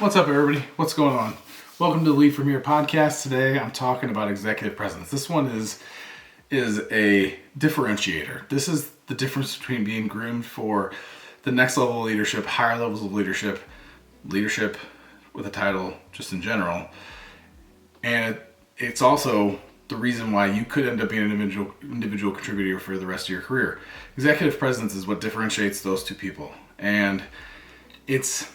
What's up, everybody? What's going on? Welcome to the Lead From Here podcast. Today, I'm talking about executive presence. This one is a differentiator. This is the difference between being groomed for the next level of leadership, higher levels of leadership with a title just in general. And it's also the reason why you could end up being an individual contributor for the rest of your career. Executive presence is what differentiates those two people. And it's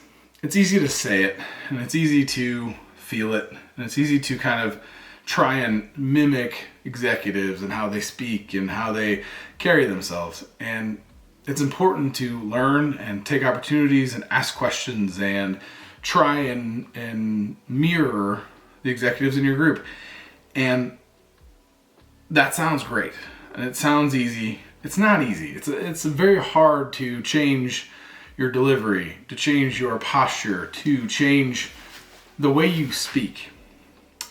easy to say it, and it's easy to feel it, and it's easy to kind of try and mimic executives and how they speak and how they carry themselves. And it's important to learn and take opportunities and ask questions and try and mirror the executives in your group. And that sounds great, and it sounds easy. It's not easy. It's very hard to change your delivery, to change your posture, to change the way you speak,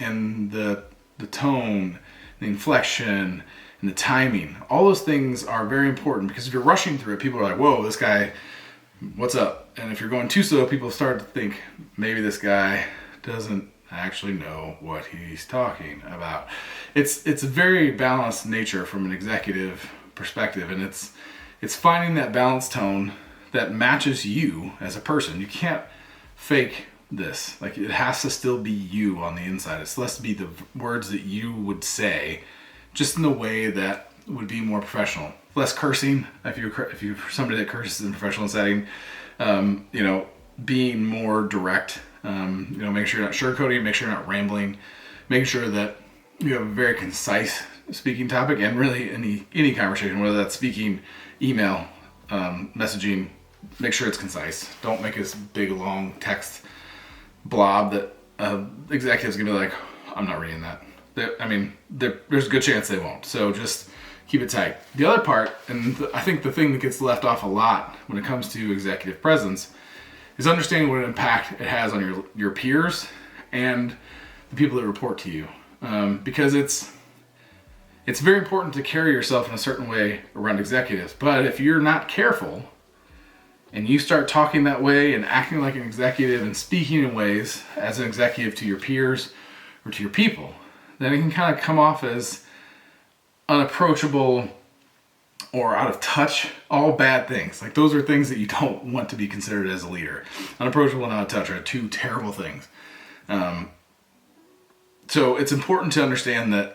and the tone, the inflection, and the timing. All those things are very important, because if you're rushing through it, people are like, whoa, this guy, what's up? And if you're going too slow, people start to think, maybe this guy doesn't actually know what he's talking about. It's a very balanced nature from an executive perspective, and it's finding that balanced tone that matches you as a person. You can't fake this. Like, it has to still be you on the inside. It has to be the words that you would say, just in the way that would be more professional. Less cursing, if you're somebody that curses in a professional setting. Being more direct. Make sure you're not sugarcoating, make sure you're not rambling, making sure that you have a very concise speaking topic, and really any conversation, whether that's speaking, email, messaging, make sure it's concise. Don't make this big long text blob that executives are gonna be like, I'm not reading that. There's a good chance they won't. So just keep it tight. The other part, and I think the thing that gets left off a lot when it comes to executive presence, is understanding what an impact it has on your peers and the people that report to you. Because it's very important to carry yourself in a certain way around executives. But if you're not careful and you start talking that way and acting like an executive and speaking in ways as an executive to your peers or to your people, then it can kind of come off as unapproachable or out of touch, all bad things. Like, those are things that you don't want to be considered as a leader. Unapproachable and out of touch are two terrible things. So it's important to understand that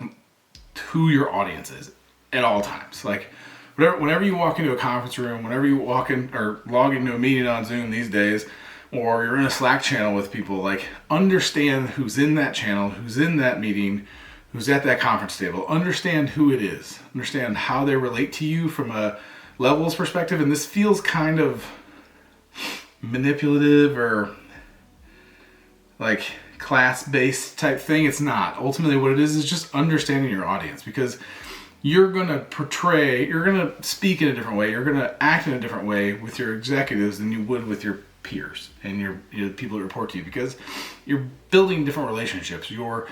who your audience is at all times. Like, whenever you walk into a conference room, whenever you walk in or log into a meeting on Zoom these days, or you're in a Slack channel with people, like, understand who's in that channel, who's in that meeting, who's at that conference table. Understand who it is. Understand how they relate to you from a levels perspective. And this feels kind of manipulative or like class-based type thing. It's not. Ultimately, what it is just understanding your audience, because you're going to speak in a different way. You're going to act in a different way with your executives than you would with your peers and your people that report to you, because you're building different relationships. You're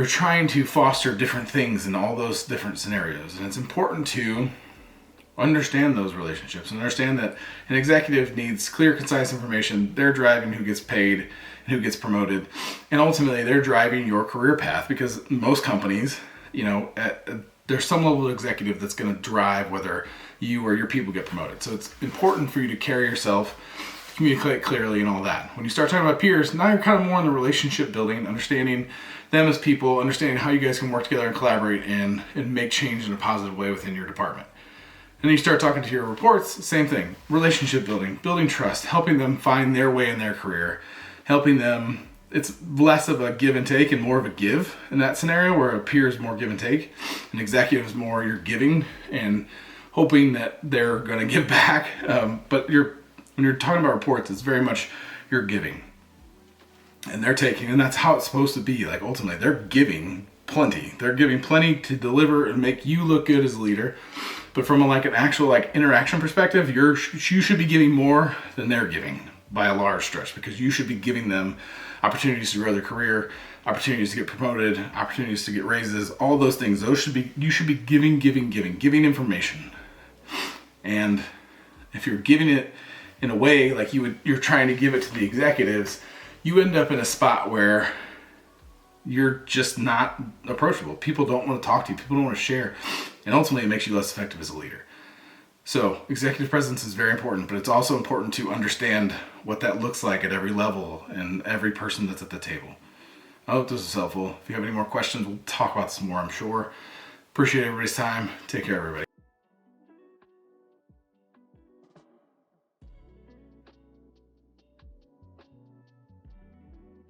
trying to foster different things in all those different scenarios. And it's important to understand those relationships and understand that an executive needs clear, concise information. They're driving who gets paid and who gets promoted. And ultimately, they're driving your career path, because most companies, there's some level of executive that's going to drive whether you or your people get promoted. So it's important for you to carry yourself, communicate clearly, and all that. When you start talking about peers, now you're kind of more in the relationship building, understanding them as people, understanding how you guys can work together and collaborate and make change in a positive way within your department. And then you start talking to your reports, same thing. Relationship building trust, helping them find their way in their career, helping them. It's less of a give and take and more of a give in that scenario, where a peer is more give and take. An executive is more you're giving and hoping that they're going to give back. But when you're talking about reports, it's very much you're giving and they're taking, and that's how it's supposed to be. Like, ultimately, they're giving plenty. They're giving plenty to deliver and make you look good as a leader. But from an actual interaction perspective, you should be giving more than they're giving by a large stretch, because you should be giving them opportunities to grow their career, opportunities to get promoted, opportunities to get raises, all those things. You should be giving information. And if you're giving it in a way, like you're trying to give it to the executives, you end up in a spot where you're just not approachable. People don't want to talk to you. People don't want to share. And ultimately, it makes you less effective as a leader. So executive presence is very important, but it's also important to understand what that looks like at every level and every person that's at the table. I hope this was helpful. If you have any more questions, we'll talk about this more, I'm sure. Appreciate everybody's time. Take care, everybody.